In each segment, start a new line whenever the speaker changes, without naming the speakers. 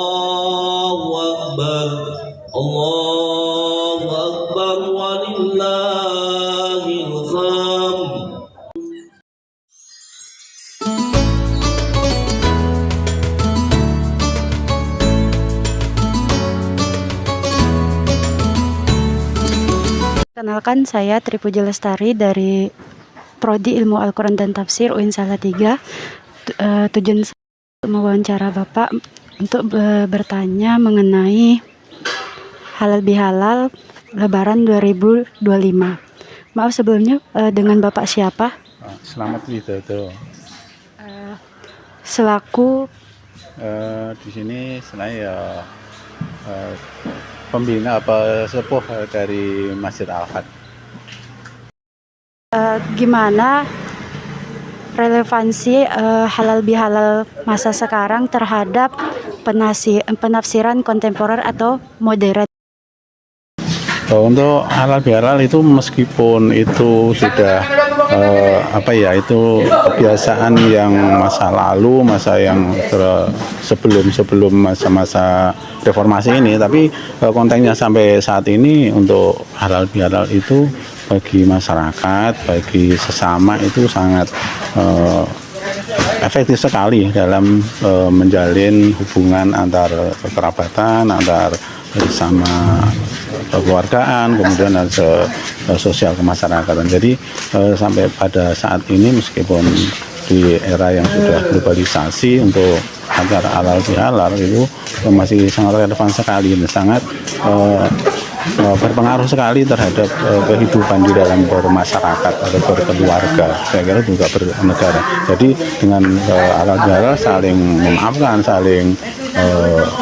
Allahu Akbar, Allahu Akbar, walillahil hamd.
Kenalkan, saya Tri Puji Lestari dari Prodi Ilmu Al-Quran dan Tafsir UIN Salatiga. Tujuan saya untuk mewawancara Bapak untuk bertanya mengenai halal bihalal Lebaran 2025. Maaf sebelumnya, dengan Bapak siapa?
Selamat Widodo.
Selaku
Di sini saya pembina sepuh dari Masjid Al-Fat.
gimana relevansi halal bihalal masa sekarang terhadap penafsiran kontemporer atau modern?
Untuk halal bihalal itu meskipun itu sudah itu kebiasaan yang masa lalu, masa yang sebelum masa-masa reformasi ini, tapi konteksnya sampai saat ini untuk halal bihalal itu bagi masyarakat, bagi sesama itu sangat efektif sekali dalam menjalin hubungan antar kekerabatan, antar bersama kekeluargaan, kemudian sosial kemasyarakatan. Jadi sampai pada saat ini meskipun di era yang sudah globalisasi, untuk agar halal bihalal itu masih sangat relevan sekali dan sangat berpengaruh sekali terhadap kehidupan di dalam bermasyarakat atau berkeluarga, saya kira juga bernegara. Jadi dengan halal bihalal saling memaafkan, saling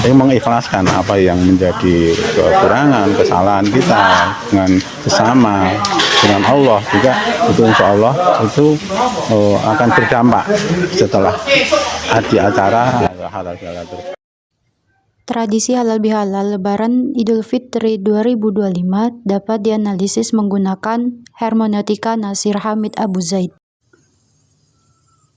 mengikhlaskan apa yang menjadi kekurangan, kesalahan kita dengan sesama, dengan Allah juga, itu insya Allah itu akan berdampak setelah di acara halal bihalal.
Tradisi halal bihalal Lebaran Idul Fitri 2025 dapat dianalisis menggunakan hermeneutika Nasir Hamid Abu Zaid.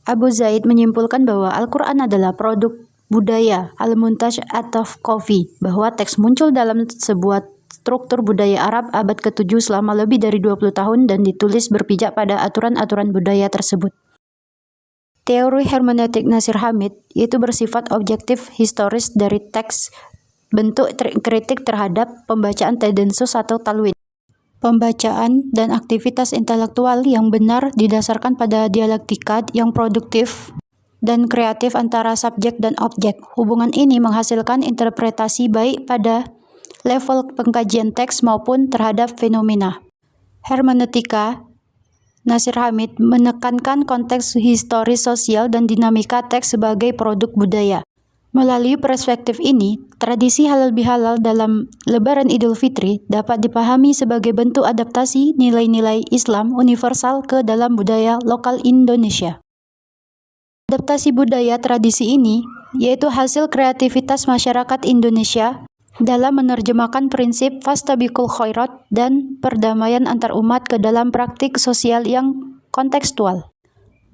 Abu Zaid menyimpulkan bahwa Al-Quran adalah produk budaya Al-Muntaj At-Tafqafi, bahwa teks muncul dalam sebuah struktur budaya Arab abad ke-7 selama lebih dari 20 tahun dan ditulis berpijak pada aturan-aturan budaya tersebut. Teori hermeneutik Nasir Hamid yaitu bersifat objektif historis dari teks, bentuk kritik terhadap pembacaan tendensius atau talwin. Pembacaan dan aktivitas intelektual yang benar didasarkan pada dialektika yang produktif dan kreatif antara subjek dan objek. Hubungan ini menghasilkan interpretasi baik pada level pengkajian teks maupun terhadap fenomena. Hermeneutika Nasir Hamid menekankan konteks historis sosial dan dinamika teks sebagai produk budaya. Melalui perspektif ini, tradisi halal bihalal dalam Lebaran Idul Fitri dapat dipahami sebagai bentuk adaptasi nilai-nilai Islam universal ke dalam budaya lokal Indonesia. Adaptasi budaya tradisi ini yaitu hasil kreativitas masyarakat Indonesia dalam menerjemahkan prinsip fastabiqul khairat dan perdamaian antar umat ke dalam praktik sosial yang kontekstual.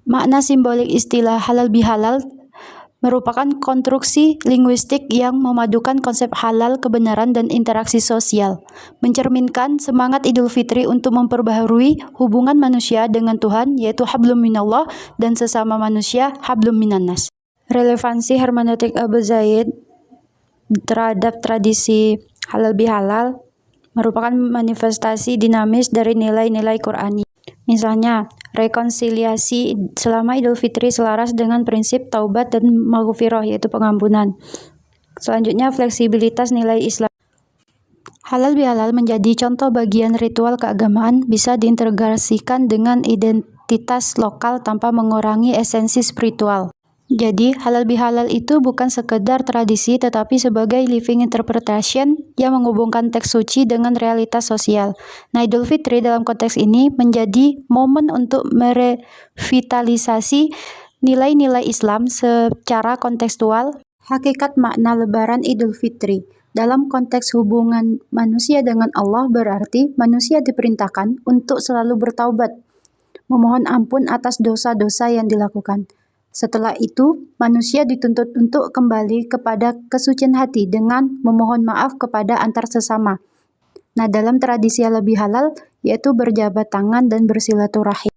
Makna simbolik istilah halal bihalal merupakan konstruksi linguistik yang memadukan konsep halal, kebenaran, dan interaksi sosial, mencerminkan semangat Idul Fitri untuk memperbaharui hubungan manusia dengan Tuhan, yaitu hablum minallah, dan sesama manusia hablum minannas. Relevansi hermeneutik Abu Zaid terhadap tradisi halal bihalal merupakan manifestasi dinamis dari nilai-nilai Qur'ani. Misalnya, rekonsiliasi selama Idul Fitri selaras dengan prinsip taubat dan maghfirah, yaitu pengampunan. Selanjutnya, fleksibilitas nilai Islam. Halal bihalal menjadi contoh bagian ritual keagamaan, bisa diintegrasikan dengan identitas lokal tanpa mengurangi esensi spiritual. Jadi, halal bihalal itu bukan sekedar tradisi tetapi sebagai living interpretation yang menghubungkan teks suci dengan realitas sosial. Nah, Idul Fitri dalam konteks ini menjadi momen untuk merevitalisasi nilai-nilai Islam secara kontekstual. Hakikat makna Lebaran Idul Fitri dalam konteks hubungan manusia dengan Allah berarti manusia diperintahkan untuk selalu bertaubat, memohon ampun atas dosa-dosa yang dilakukan. Setelah itu, manusia dituntut untuk kembali kepada kesucian hati dengan memohon maaf kepada antar sesama. Nah, dalam tradisi halal bihalal, yaitu berjabat tangan dan bersilaturahim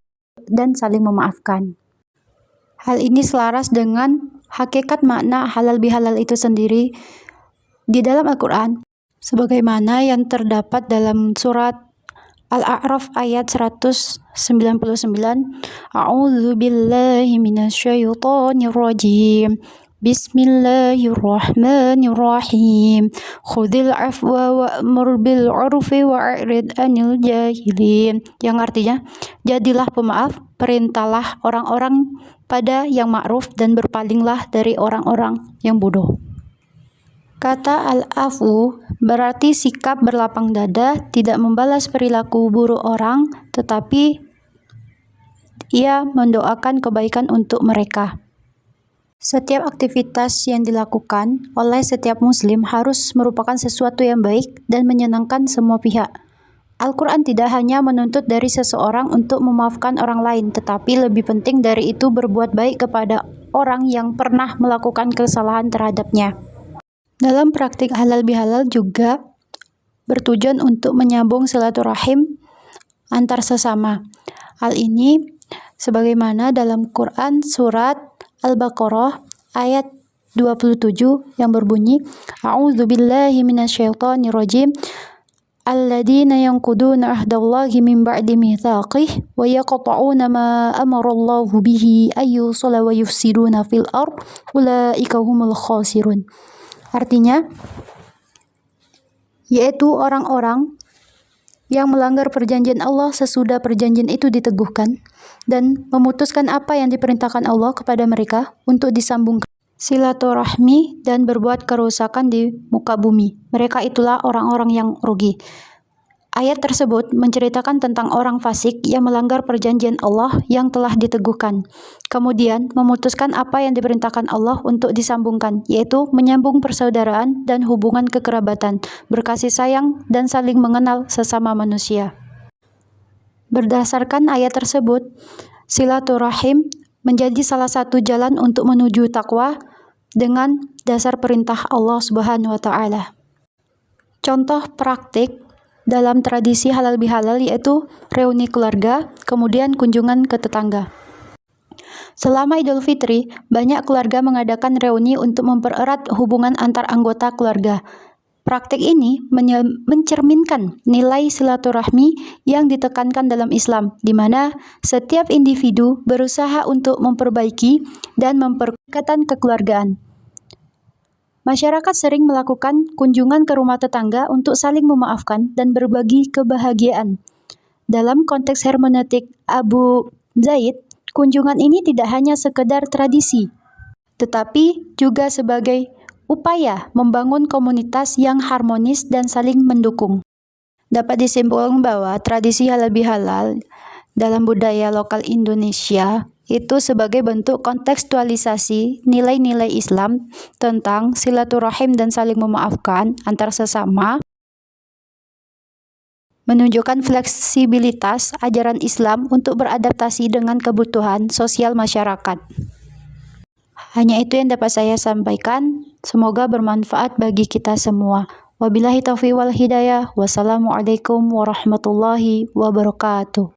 dan saling memaafkan. Hal ini selaras dengan hakikat makna halal bihalal itu sendiri di dalam Al-Quran, sebagaimana yang terdapat dalam surat Al-A'raf ayat 199. A'udzu billahi minasyaitonir rajim. Bismillahirrahmanirrahim. Khudhil afwa wa'mur bil 'urfi wa'rid 'anil jahilin. Yang artinya, jadilah pemaaf, perintahlah orang-orang pada yang ma'ruf dan berpalinglah dari orang-orang yang bodoh. Kata al-afu berarti sikap berlapang dada, tidak membalas perilaku buruk orang, tetapi ia mendoakan kebaikan untuk mereka. Setiap aktivitas yang dilakukan oleh setiap muslim harus merupakan sesuatu yang baik dan menyenangkan semua pihak. Al-Quran tidak hanya menuntut dari seseorang untuk memaafkan orang lain, tetapi lebih penting dari itu berbuat baik kepada orang yang pernah melakukan kesalahan terhadapnya. Dalam praktik halal bihalal juga bertujuan untuk menyambung silaturahim antar sesama. Hal ini sebagaimana dalam Quran surat Al-Baqarah ayat 27 yang berbunyi, A'udzu billahi minasyaitonir rajim. Alladzina yanquduna ahdallahi min ba'di mitsaqih wa yaqta'una ma amarallahu bihi ayyusala wa yufsiduna fil ard ulaika humul khasirun. Artinya, yaitu orang-orang yang melanggar perjanjian Allah sesudah perjanjian itu diteguhkan dan memutuskan apa yang diperintahkan Allah kepada mereka untuk disambungkan silaturahmi dan berbuat kerusakan di muka bumi. Mereka itulah orang-orang yang rugi. Ayat tersebut menceritakan tentang orang fasik yang melanggar perjanjian Allah yang telah diteguhkan, kemudian memutuskan apa yang diperintahkan Allah untuk disambungkan, yaitu menyambung persaudaraan dan hubungan kekerabatan, berkasih sayang, dan saling mengenal sesama manusia. Berdasarkan ayat tersebut, silaturahim menjadi salah satu jalan untuk menuju takwa dengan dasar perintah Allah Subhanahu wa Ta'ala. Contoh praktik dalam tradisi halal bihalal yaitu reuni keluarga, kemudian kunjungan ke tetangga. Selama Idul Fitri, banyak keluarga mengadakan reuni untuk mempererat hubungan antar anggota keluarga. Praktik ini mencerminkan nilai silaturahmi yang ditekankan dalam Islam, di mana setiap individu berusaha untuk memperbaiki dan memperkuat kekeluargaan. Masyarakat sering melakukan kunjungan ke rumah tetangga untuk saling memaafkan dan berbagi kebahagiaan. Dalam konteks hermeneutik Abu Zaid, kunjungan ini tidak hanya sekedar tradisi, tetapi juga sebagai upaya membangun komunitas yang harmonis dan saling mendukung. Dapat disimpulkan bahwa tradisi halal bihalal dalam budaya lokal Indonesia itu sebagai bentuk kontekstualisasi nilai-nilai Islam tentang silaturahim dan saling memaafkan antar sesama, menunjukkan fleksibilitas ajaran Islam untuk beradaptasi dengan kebutuhan sosial masyarakat. Hanya itu yang dapat saya sampaikan. Semoga bermanfaat bagi kita semua. Wabillahi taufiq wal hidayah. Wassalamualaikum warahmatullahi wabarakatuh.